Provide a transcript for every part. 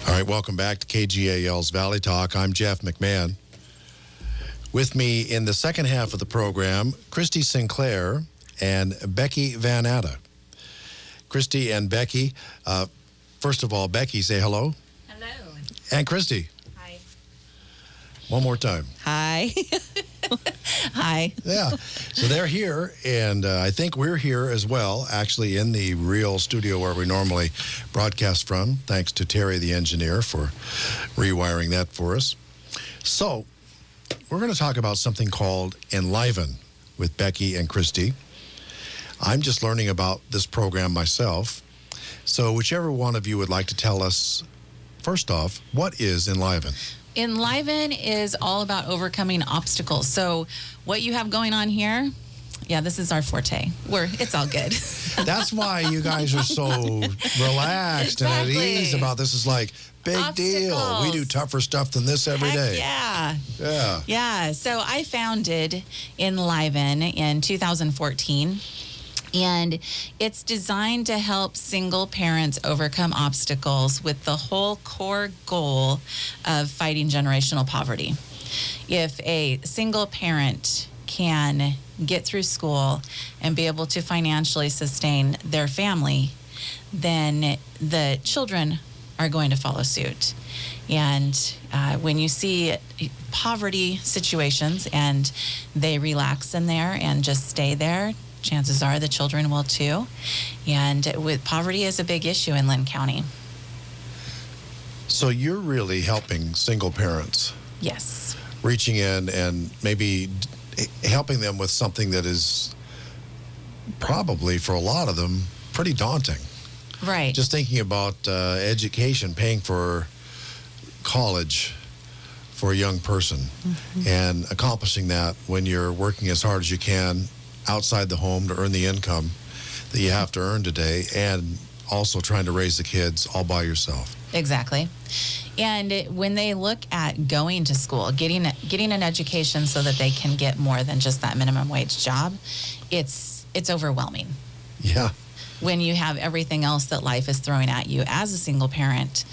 All right, welcome back to KGAL's Valley Talk. I'm Jeff McMahon. With me in the second half of the program, Christee Sinclair and Becky Van Atta. Christee and Becky, first of all, Becky, say hello. Hello. And Christee. Hi. One more time. Hi. Hi. Yeah. So they're here, and I think we're here as well, actually in the real studio where we normally broadcast from. Thanks to Terry, the engineer, for rewiring that for us. So we're going to talk about something called Enliven with Becky and Christee. I'm just learning about this program myself. So whichever one of you would like to tell us, first off, what is Enliven? Enliven is all about overcoming obstacles. So what you have going on here, yeah, this is our forte. It's all good. That's why you guys are so relaxed and at ease about this. Is like, big deal. We do tougher stuff than this every day. Yeah. Yeah. Yeah. So I founded Enliven in 2014. And it's designed to help single parents overcome obstacles with the whole core goal of fighting generational poverty. If a single parent can get through school and be able to financially sustain their family, then the children are going to follow suit. And when you see poverty situations and they relax in there and just stay there, chances are the children will too. And with poverty is a big issue in Linn County. So you're really helping single parents. Yes. Reaching in and maybe helping them with something that is probably, for a lot of them, pretty daunting. Right. Just thinking about education, paying for college for a young person, and accomplishing that when you're working as hard as you can outside the home to earn the income that you have to earn today, and also trying to raise the kids all by yourself. Exactly. And when they look at going to school, getting an education so that they can get more than just that minimum wage job, it's overwhelming. Yeah. When you have everything else that life is throwing at you as a single parent,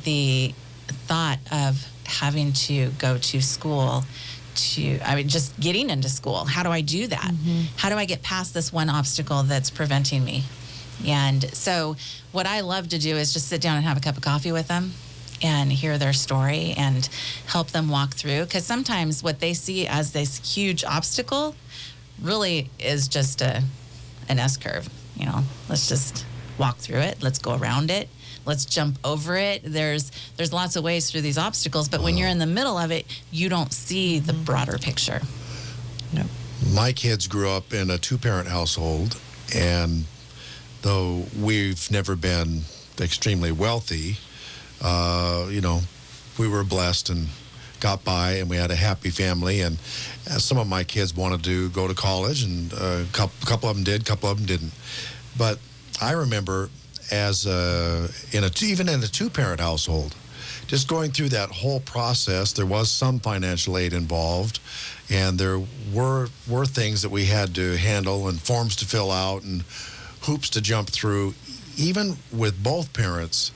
the thought of having to go to school, just getting into school. How do I do that? How do I get past this one obstacle that's preventing me? And so what I love to do is just sit down and have a cup of coffee with them and hear their story and help them walk through. Because sometimes what they see as this huge obstacle really is just an S-curve. You know, let's just walk through it. Let's go around it. Let's jump over it. There's lots of ways through these obstacles, but when you're in the middle of it, you don't see the broader picture. Yep. My kids grew up in a two-parent household, and though we've never been extremely wealthy, we were blessed and got by, and we had a happy family. And some of my kids wanted to go to college, and a couple of them did, a couple of them didn't. But I remember even in a two-parent household, just going through that whole process, there was some financial aid involved, and there were things that we had to handle and forms to fill out and hoops to jump through. Even with both parents,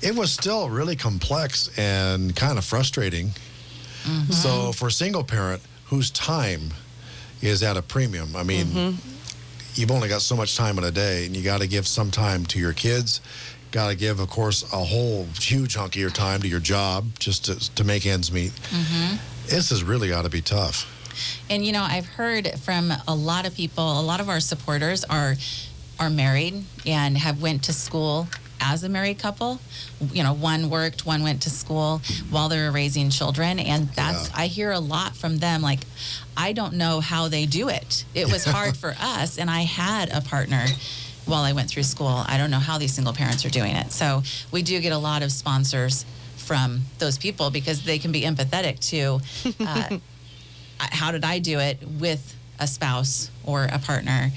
it was still really complex and kind of frustrating. So for a single parent whose time is at a premium, I mean, you've only got so much time in a day, and you got to give some time to your kids. Got to give, of course, a whole huge hunk of your time to your job just to make ends meet. This has really got to be tough. And, I've heard from a lot of people, a lot of our supporters are married and have went to school as a married couple. One worked, one went to school while they were raising children. And I hear a lot from them, like, I don't know how they do it. It was hard for us, and I had a partner while I went through school. I don't know how these single parents are doing it. So we do get a lot of sponsors from those people because they can be empathetic to how did I do it with a spouse or a partner,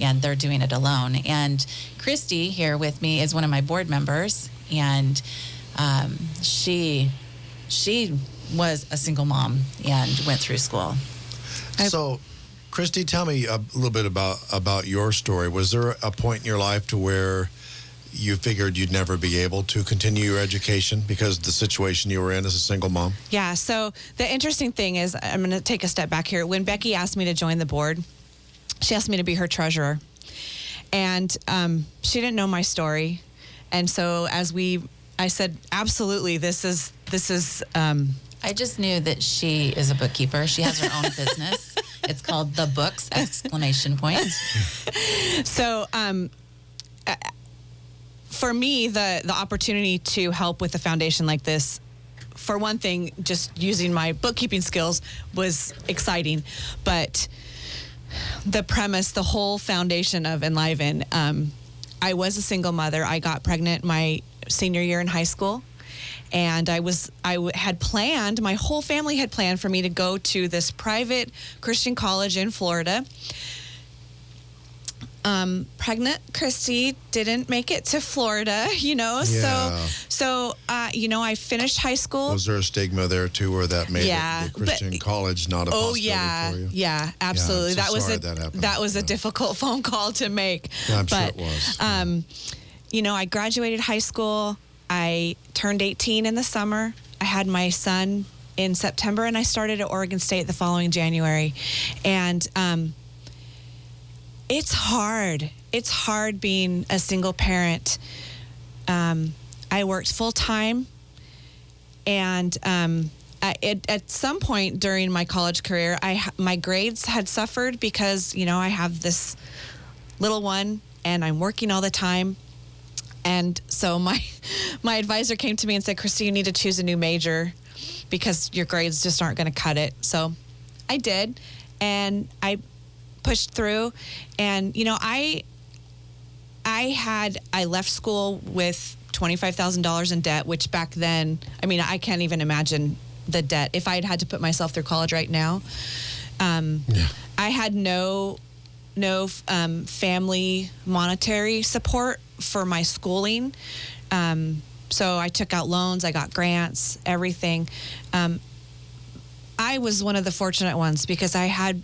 and they're doing it alone. And Christee here with me is one of my board members, and she was a single mom and went through school. So, Christee, tell me a little bit about your story. Was there a point in your life to where you figured you'd never be able to continue your education because of the situation you were in as a single mom? Yeah, so the interesting thing is, I'm going to take a step back here. When Becky asked me to join the board, she asked me to be her treasurer. And she didn't know my story. And so I said, absolutely, this is. I just knew that she is a bookkeeper. She has her own business. It's called The Books, ! So for me, the opportunity to help with a foundation like this, for one thing, just using my bookkeeping skills was exciting. But the premise, the whole foundation of Enliven, I was a single mother. I got pregnant my senior year in high school. And had planned, my whole family had planned for me to go to this private Christian college in Florida. Pregnant Christee didn't make it to Florida, Yeah. So I finished high school. Was there a stigma there too, where that made the Christian college not a possibility for you? Yeah, absolutely. Yeah, I'm so sorry that was a difficult phone call to make. Yeah, I'm sure it was. I graduated high school. I turned 18 in the summer. I had my son in September, and I started at Oregon State the following January. And it's hard. It's hard being a single parent. I worked full time, and at some point during my college career, my grades had suffered because I have this little one, and I'm working all the time. And so my advisor came to me and said, Christee, you need to choose a new major because your grades just aren't going to cut it. So I did, and I pushed through. And I left school with $25,000 in debt, which back then, I can't even imagine the debt. If I had to put myself through college right now, I had no family monetary support for my schooling. So I took out loans, I got grants, everything. I was one of the fortunate ones because I had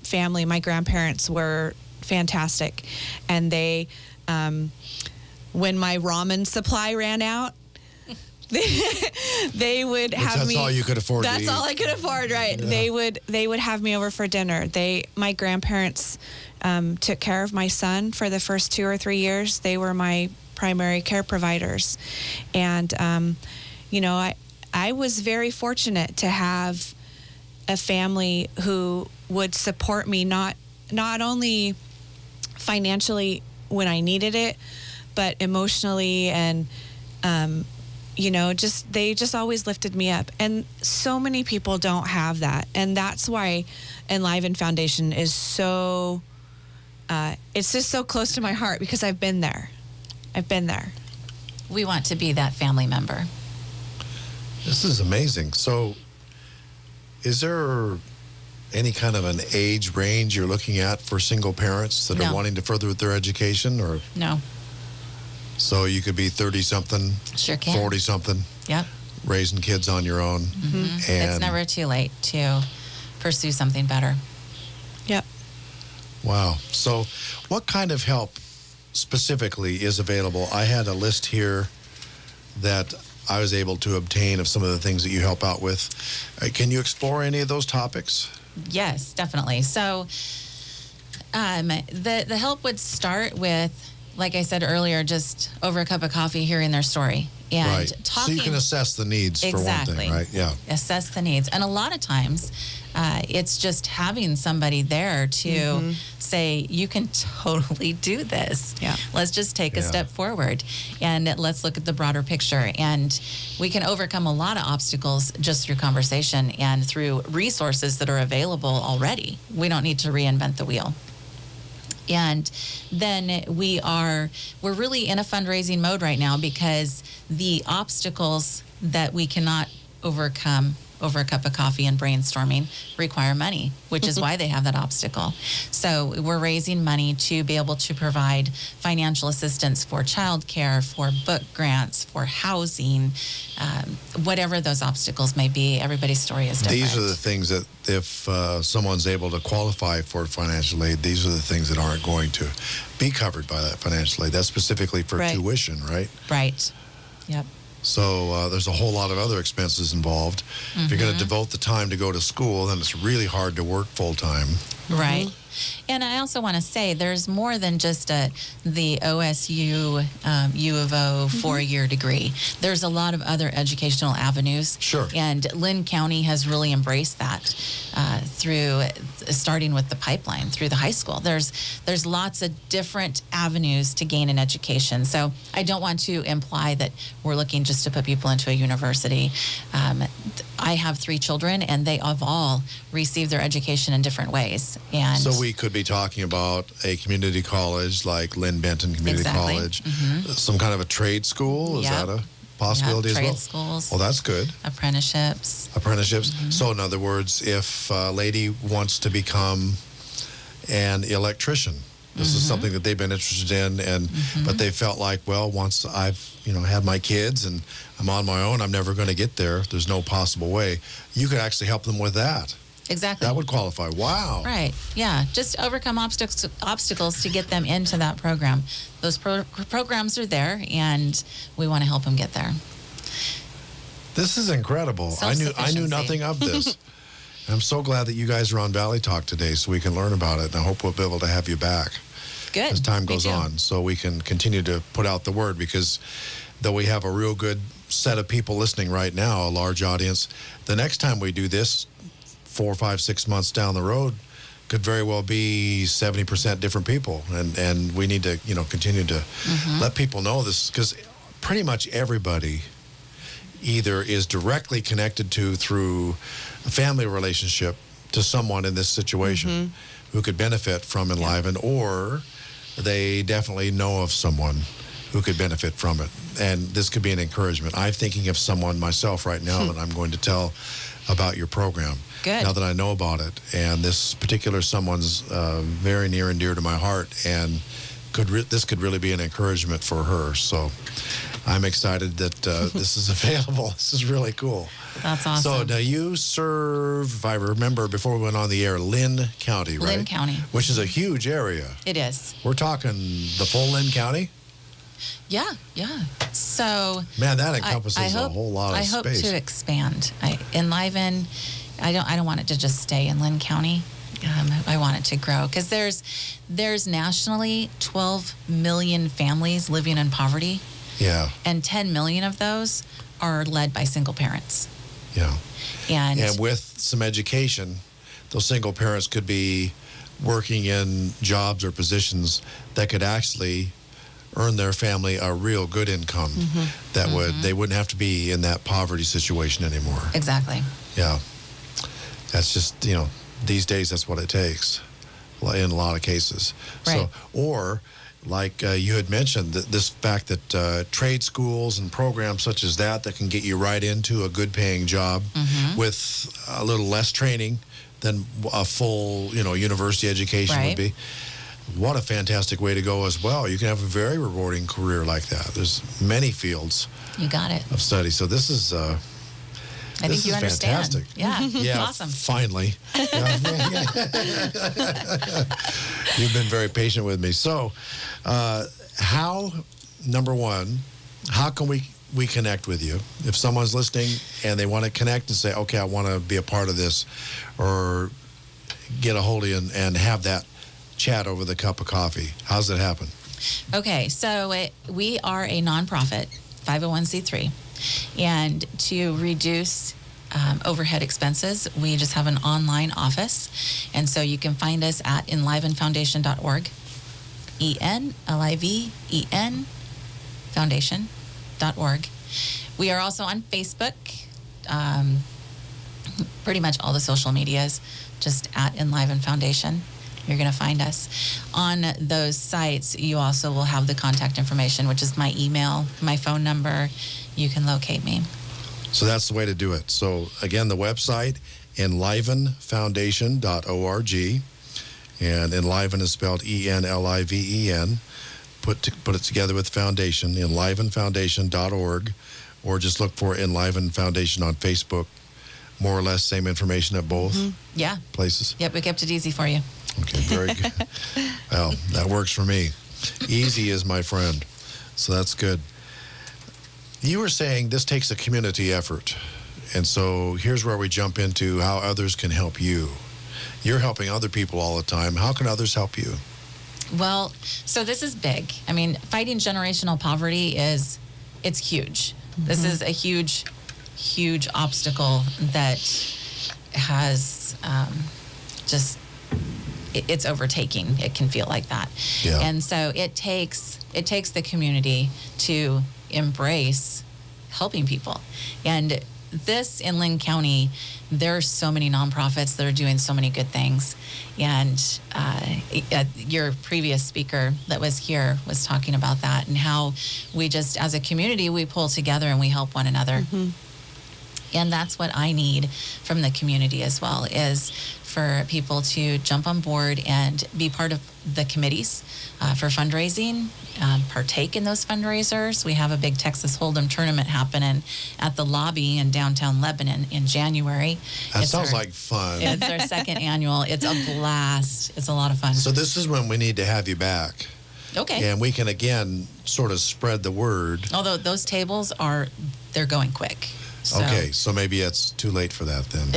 family. My grandparents were fantastic. And they, when my ramen supply ran out, they would have me. That's all you could afford. That's all I could afford, right? Yeah. They would have me over for dinner. My grandparents took care of my son for the first 2 or 3 years. They were my primary care providers, and I was very fortunate to have a family who would support me not only financially when I needed it, but emotionally and. They just always lifted me up. And so many people don't have that. And that's why Enliven Foundation is so, it's just so close to my heart because I've been there. We want to be that family member. This is amazing. So is there any kind of an age range you're looking at for single parents that are wanting to further their education? Or No. So you could be 30-something, sure can. 40-something, Yep. raising kids on your own. Mm-hmm. And it's never too late to pursue something better. Yep. Wow. So what kind of help specifically is available? I had a list here that I was able to obtain of some of the things that you help out with. Can you explore any of those topics? Yes, definitely. So the help would start with, like I said earlier, just over a cup of coffee, hearing their story and talking. So you can assess the needs for one thing, right? Yeah. Assess the needs. And a lot of times, it's just having somebody there to say, you can totally do this. Yeah. Let's just take a step forward and let's look at the broader picture. And we can overcome a lot of obstacles just through conversation and through resources that are available already. We don't need to reinvent the wheel. And then we're really in a fundraising mode right now because the obstacles that we cannot overcome over a cup of coffee and brainstorming require money, which is why they have that obstacle. So we're raising money to be able to provide financial assistance for childcare, for book grants, for housing, whatever those obstacles may be. Everybody's story is different. These are the things that if someone's able to qualify for financial aid, these are the things that aren't going to be covered by that financial aid. That's specifically for tuition, right? Right. Yep. So there's a whole lot of other expenses involved. If you're going to devote the time to go to school, then it's really hard to work full time. Right. And I also want to say there's more than just the OSU U of O 4-year degree. There's a lot of other educational avenues. Sure. And Lynn County has really embraced that through starting with the pipeline through the high school. There's lots of different avenues to gain an education. So I don't want to imply that we're looking just to put people into a university. I have 3 children, and they have all received their education in different ways. And so we could be talking about a community college like Lynn Benton Community College, some kind of a trade school. Is that a possibility as well? Trade schools. Well, that's good. Apprenticeships. So in other words, if a lady wants to become an electrician, this is something that they've been interested in, and but they felt like, well, once I've had my kids and I'm on my own, I'm never going to get there. There's no possible way. You could actually help them with that. Exactly. That would qualify. Wow. Right. Yeah. Just overcome obstacles to get them into that program. Those programs are there, and we want to help them get there. This is incredible. I knew nothing of this. I'm so glad that you guys are on Valley Talk today so we can learn about it, and I hope we'll be able to have you back. Good. As time goes on, so we can continue to put out the word, because though we have a real good set of people listening right now, a large audience, the next time we do this, 4, 5, 6 months down the road, could very well be 70% different people, and we need to continue to let people know this, because pretty much everybody either is directly connected to through a family relationship to someone in this situation who could benefit from Enliven, or they definitely know of someone who could benefit from it, and this could be an encouragement. I'm thinking of someone myself right now that I'm going to tell about your program. Good. Now that I know about it, and this particular someone's very near and dear to my heart, and this could really be an encouragement for her. So I'm excited that this is available. This is really cool. That's awesome. So now you serve, if I remember before we went on the air, Lynn County, right? Lynn County. Which is a huge area. It is. We're talking the full Lynn County? Yeah. So man, that encompasses a whole lot of space. I hope to expand. Enliven, I don't want it to just stay in Lynn County. I want it to grow, because there's nationally 12 million families living in poverty. Yeah. And 10 million of those are led by single parents. Yeah. And with some education, those single parents could be working in jobs or positions that could actually earn their family a real good income that they wouldn't have to be in that poverty situation anymore. Exactly. Yeah. That's just, these days that's what it takes in a lot of cases. Right. So, or like you had mentioned, this fact that trade schools and programs such as that can get you right into a good paying job with a little less training than a full, university education would be. What a fantastic way to go as well. You can have a very rewarding career like that. There's many fields. You got it. Of study. So this is I think you understand. Fantastic. Yeah. Awesome. Finally. You've been very patient with me. So, number one, how can we connect with you? If someone's listening and they want to connect and say, okay, I want to be a part of this, or get a hold of you and have that chat over the cup of coffee, how's it happen? Okay, so we are a nonprofit, 501c3. And to reduce overhead expenses, we just have an online office. And so you can find us at enlivenfoundation.org, ENLIVEN foundation.org. We are also on Facebook, pretty much all the social medias, just at Enliven Foundation. You're going to find us. On those sites, you also will have the contact information, which is my email, my phone number. You can locate me. So that's the way to do it. So again, the website, enlivenfoundation.org. And Enliven is spelled Enliven. Put it together with foundation, enlivenfoundation.org, or just look for Enliven Foundation on Facebook. More or less same information at both places. Yep, we kept it easy for you. Okay, very good. Well, that works for me. Easy is my friend. So that's good. You were saying this takes a community effort. And so here's where we jump into how others can help you. You're helping other people all the time. How can others help you? Well, so this is big. I mean, fighting generational poverty it's huge. This is a huge, huge obstacle that has it's overtaking. It can feel like that. Yeah. And so it takes the community to embrace helping people. And this in Linn County, there are so many nonprofits that are doing so many good things. And your previous speaker that was here was talking about that and how we just, as a community, we pull together and we help one another. And that's what I need from the community as well, is for people to jump on board and be part of the committees for fundraising, partake in those fundraisers. We have a big Texas Hold'em tournament happening at the lobby in downtown Lebanon in January. That sounds like fun. It's our second annual. It's a blast. It's a lot of fun. So this is when we need to have you back. Okay. And we can, again, sort of spread the word. Although those tables they're going quick. So, okay, so maybe it's too late for that then.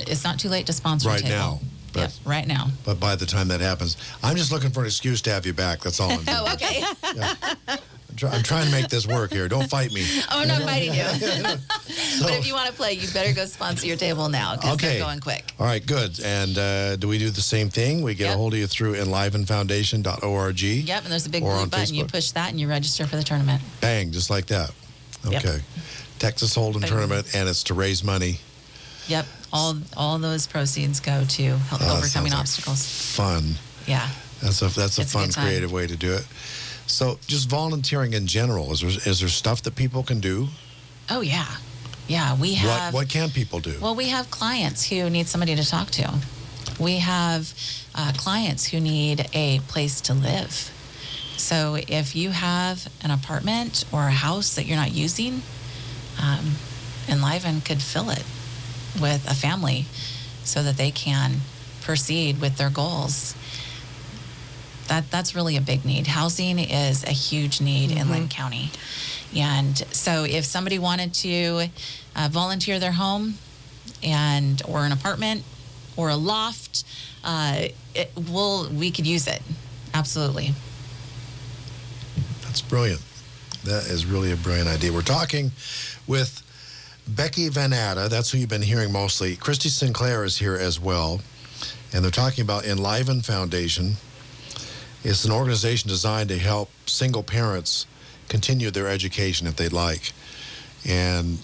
It's not too late to sponsor right a table. now. But, yep, right now. But by the time that happens, I'm just looking for an excuse to have you back. That's all I'm doing. Oh, okay. Yeah. I'm trying to make this work here. Don't fight me. Oh, I'm not fighting you. So, but if you want to play, you better go sponsor your table now because they're going quick. All right, good. And do we do the same thing? We get a hold of you through enlivenfoundation.org. Yep, and there's a big blue button. Facebook. You push that and you register for the tournament. Bang, just like that. Okay. Yep. Texas Hold'em tournament, and it's to raise money. Yep, all those proceeds go to overcoming obstacles. Fun. Yeah. That's a It's fun, a good time. creative way to do it. So just volunteering in general, is there stuff that people can do? Oh, yeah. Yeah, we have... What can people do? Well, we have clients who need somebody to talk to. We have clients who need a place to live. So if you have an apartment or a house that you're not using, Enliven could fill it with a family so that they can proceed with their goals. That's really a big need. Housing is a huge need in Linn County. And so if somebody wanted to volunteer their home or an apartment or a loft, we could use it. Absolutely. That's brilliant. That is really a brilliant idea. We're talking with Becky Van Atta. That's who you've been hearing mostly. Christee Sinclair is here as well. And they're talking about Enliven Foundation. It's an organization designed to help single parents continue their education if they'd like. And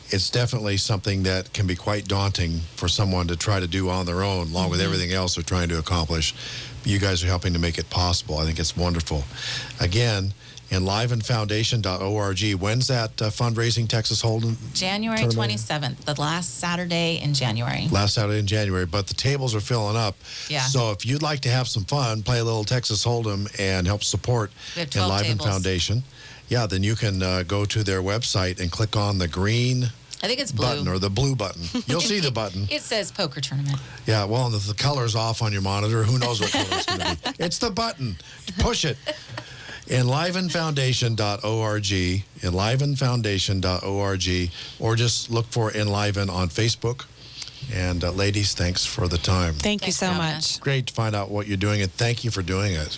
it's definitely something that can be quite daunting for someone to try to do on their own, along with everything else they're trying to accomplish. You guys are helping to make it possible. I think it's wonderful. Again, enlivenfoundation.org. When's that fundraising Texas Hold'em? January 27th, the last Saturday in January. Last Saturday in January, but the tables are filling up. Yeah. So if you'd like to have some fun, play a little Texas Hold'em and help support We have 12 Enliven tables. Foundation, then you can go to their website and click on the green I think it's blue. button or the blue button. You'll see the button. It says poker tournament. Yeah, well, the color's off on your monitor. Who knows what color it's going to be? It's the button. Push it. Enlivenfoundation.org, enlivenfoundation.org, or just look for Enliven on Facebook. And ladies, thanks for the time. Thank you Thanks so for having much. us. Great to find out what you're doing, and thank you for doing it.